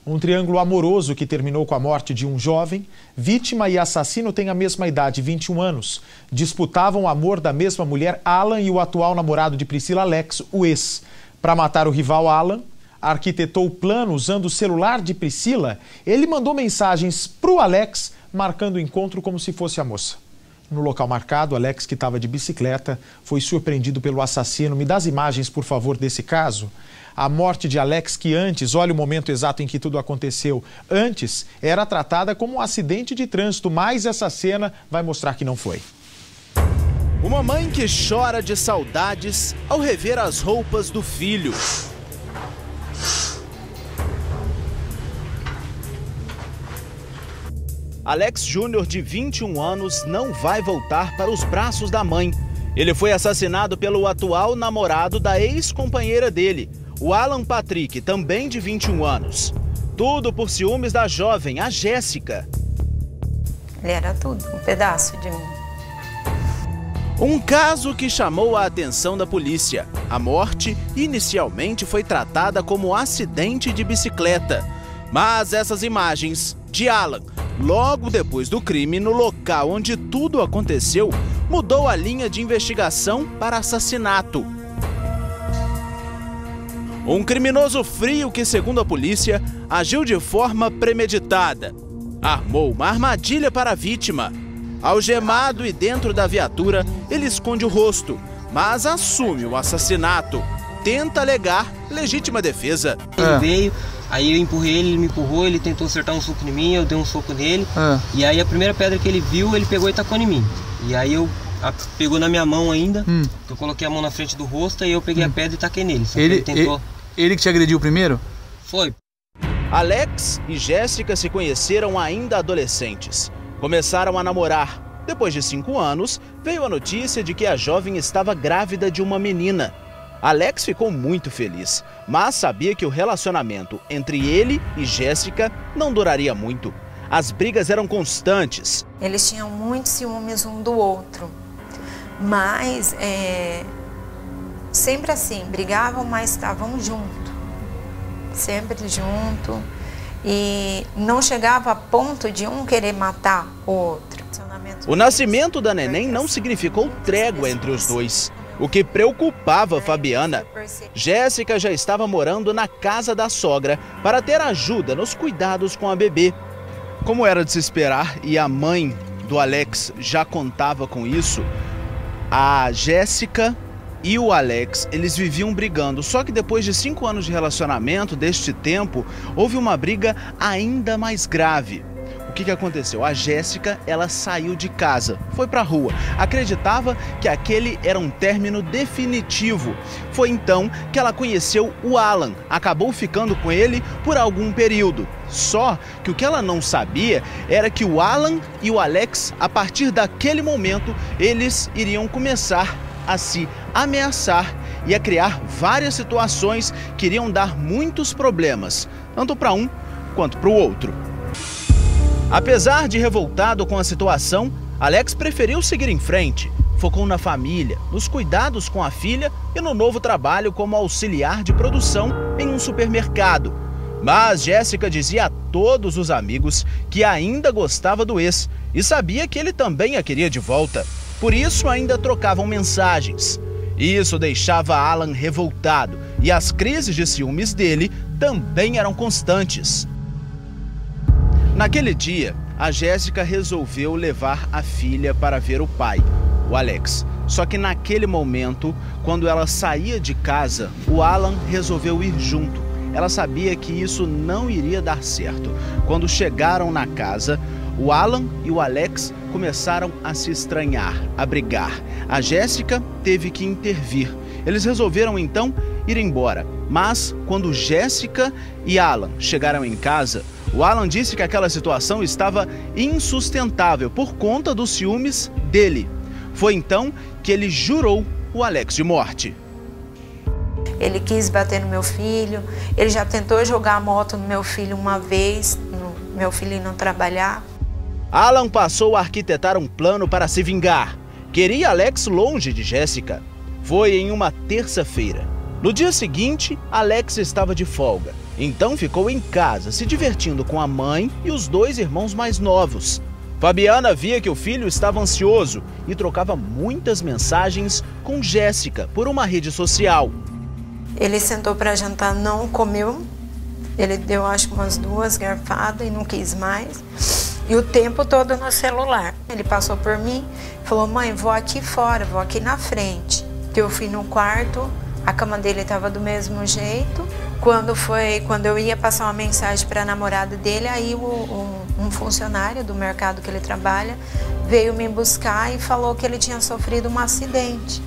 Um triângulo amoroso que terminou com a morte de um jovem. Vítima e assassino têm a mesma idade, 21 anos. Disputavam o amor da mesma mulher, Alan, e o atual namorado de Priscila, Alex, o ex. Para matar o rival Alan, arquitetou o plano usando o celular de Priscila. Ele mandou mensagens para o Alex, marcando o encontro como se fosse a moça. No local marcado, Alex, que estava de bicicleta, foi surpreendido pelo assassino. Me dá as imagens, por favor, desse caso. A morte de Alex, que antes, olha o momento exato em que tudo aconteceu, antes era tratada como um acidente de trânsito, mas essa cena vai mostrar que não foi. Uma mãe que chora de saudades ao rever as roupas do filho. Alex Júnior, de 21 anos, não vai voltar para os braços da mãe. Ele foi assassinado pelo atual namorado da ex-companheira dele, o Alan Patrick, também de 21 anos. Tudo por ciúmes da jovem, a Jéssica. Ele era tudo, um pedaço de mim. Um caso que chamou a atenção da polícia. A morte inicialmente foi tratada como acidente de bicicleta. Mas essas imagens de Alan, logo depois do crime, no local onde tudo aconteceu, mudou a linha de investigação para assassinato. Um criminoso frio que, segundo a polícia, agiu de forma premeditada. Armou uma armadilha para a vítima. Algemado e dentro da viatura, ele esconde o rosto, mas assume o assassinato. Tenta alegar legítima defesa. Ele veio, aí eu empurrei ele me empurrou, ele tentou acertar um soco em mim, eu dei um soco nele. E aí a primeira pedra que ele viu, ele pegou e tacou em mim. E aí pegou na minha mão ainda, eu coloquei a mão na frente do rosto e eu peguei a pedra e taquei nele. Só que ele tentou... Ele que te agrediu primeiro? Foi. Alex e Jéssica se conheceram ainda adolescentes. Começaram a namorar. Depois de 5 anos, veio a notícia de que a jovem estava grávida de uma menina. Alex ficou muito feliz, mas sabia que o relacionamento entre ele e Jéssica não duraria muito. As brigas eram constantes. Eles tinham muitos ciúmes um do outro, mas sempre assim, brigavam, mas estavam juntos, sempre junto, e não chegava a ponto de um querer matar o outro. O nascimento da neném não significou trégua entre os dois, o que preocupava Fabiana. Jéssica já estava morando na casa da sogra para ter ajuda nos cuidados com a bebê. Como era de se esperar e a mãe do Alex já contava com isso, a Jéssica e o Alex, eles viviam brigando. Só que depois de 5 anos de relacionamento, deste tempo, houve uma briga ainda mais grave. O que aconteceu? A Jéssica, ela saiu de casa, foi pra rua. Acreditava que aquele era um término definitivo. Foi então que ela conheceu o Alan, acabou ficando com ele por algum período. Só que o que ela não sabia era que o Alan e o Alex, a partir daquele momento, eles iriam começar a se ameaçar e a criar várias situações que iriam dar muitos problemas, tanto para um quanto para o outro. Apesar de revoltado com a situação, Alex preferiu seguir em frente. Focou na família, nos cuidados com a filha e no novo trabalho como auxiliar de produção em um supermercado. Mas Jéssica dizia a todos os amigos que ainda gostava do ex e sabia que ele também a queria de volta. Por isso ainda trocavam mensagens. Isso deixava Alan revoltado e as crises de ciúmes dele também eram constantes. Naquele dia, a Jéssica resolveu levar a filha para ver o pai, o Alex. Só que naquele momento, quando ela saía de casa, o Alan resolveu ir junto. Ela sabia que isso não iria dar certo. Quando chegaram na casa, o Alan e o Alex começaram a se estranhar, a brigar. A Jéssica teve que intervir. Eles resolveram então ir embora. Mas quando Jéssica e Alan chegaram em casa, o Alan disse que aquela situação estava insustentável por conta dos ciúmes dele. Foi então que ele jurou o Alex de morte. Ele quis bater no meu filho, ele já tentou jogar a moto no meu filho uma vez, meu filho não trabalhar. Alan passou a arquitetar um plano para se vingar. Queria Alex longe de Jéssica. Foi em uma terça-feira. No dia seguinte, Alex estava de folga. Então ficou em casa, se divertindo com a mãe e os 2 irmãos mais novos. Fabiana via que o filho estava ansioso e trocava muitas mensagens com Jéssica por uma rede social. Ele sentou para jantar, não comeu. Ele deu, acho que umas 2 garfadas e não quis mais. E o tempo todo no celular. Ele passou por mim, falou: mãe, vou aqui fora, vou aqui na frente. Eu fui no quarto, a cama dele estava do mesmo jeito. Quando eu ia passar uma mensagem para a namorada dele, aí um funcionário do mercado que ele trabalha veio me buscar e falou que ele tinha sofrido um acidente.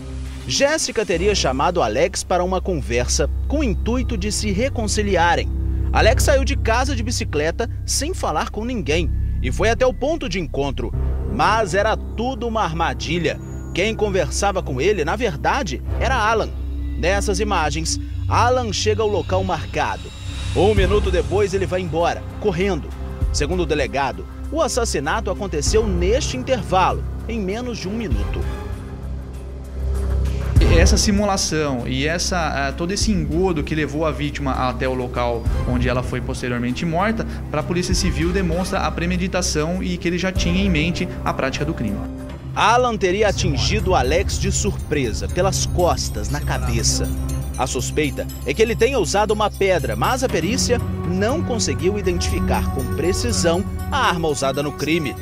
Jéssica teria chamado Alex para uma conversa com o intuito de se reconciliarem. Alex saiu de casa de bicicleta sem falar com ninguém e foi até o ponto de encontro. Mas era tudo uma armadilha. Quem conversava com ele, na verdade, era Alan. Nessas imagens, Alan chega ao local marcado. 1 minuto depois, ele vai embora, correndo. Segundo o delegado, o assassinato aconteceu neste intervalo, em menos de 1 minuto. Essa simulação e todo esse engodo que levou a vítima até o local onde ela foi posteriormente morta, para a Polícia Civil demonstra a premeditação e que ele já tinha em mente a prática do crime. Alan teria atingido Alex de surpresa, pelas costas, na cabeça. A suspeita é que ele tenha usado uma pedra, mas a perícia não conseguiu identificar com precisão a arma usada no crime.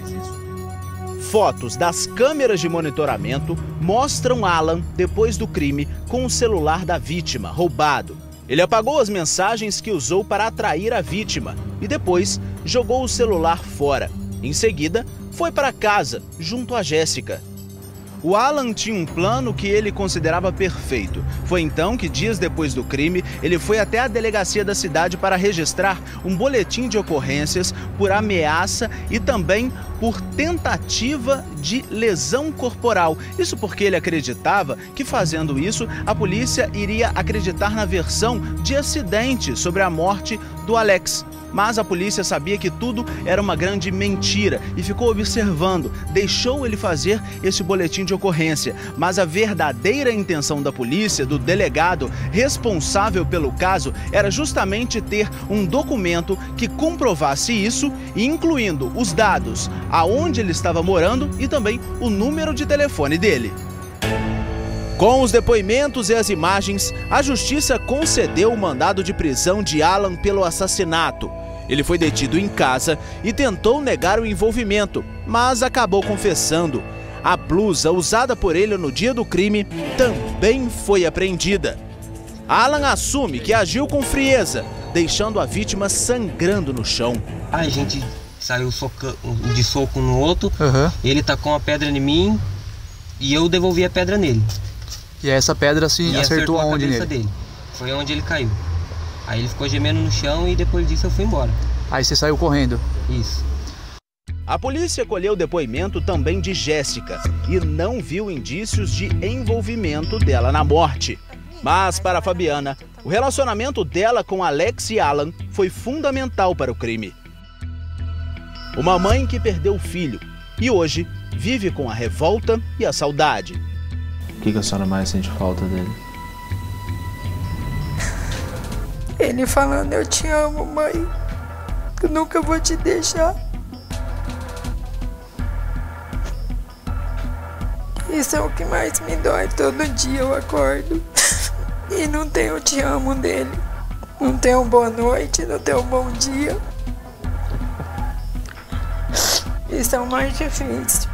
Fotos das câmeras de monitoramento mostram Alan depois do crime com o celular da vítima roubado. Ele apagou as mensagens que usou para atrair a vítima e depois jogou o celular fora. Em seguida, foi para casa, junto a Jéssica. O Alan tinha um plano que ele considerava perfeito. Foi então que, dias depois do crime, ele foi até a delegacia da cidade para registrar um boletim de ocorrências por ameaça e também por tentativa de lesão corporal. Isso porque ele acreditava que, fazendo isso, a polícia iria acreditar na versão de acidente sobre a morte do Alex. Mas a polícia sabia que tudo era uma grande mentira e ficou observando, deixou ele fazer esse boletim de ocorrência. Mas a verdadeira intenção da polícia, do delegado responsável pelo caso, era justamente ter um documento que comprovasse isso, incluindo os dados, aonde ele estava morando e também o número de telefone dele. Com os depoimentos e as imagens, a justiça concedeu o mandado de prisão de Alan pelo assassinato. Ele foi detido em casa e tentou negar o envolvimento, mas acabou confessando. A blusa usada por ele no dia do crime também foi apreendida. Alan assume que agiu com frieza, deixando a vítima sangrando no chão. A gente saiu de soco no outro, ele tacou uma pedra em mim e eu devolvi a pedra nele. E essa pedra se acertou aonde nele? Dele. Foi onde ele caiu. Aí ele ficou gemendo no chão e depois disso eu fui embora. Aí você saiu correndo? Isso. A polícia colheu o depoimento também de Jéssica e não viu indícios de envolvimento dela na morte. Mas para a Fabiana, o relacionamento dela com Alex e Alan foi fundamental para o crime. Uma mãe que perdeu o filho e hoje vive com a revolta e a saudade. O que a senhora mais sente falta dele? Ele falando: eu te amo, mãe, eu nunca vou te deixar. Isso é o que mais me dói. Todo dia eu acordo e não tem o te amo dele. Não tem um boa noite, não tem um bom dia. Isso é o mais difícil.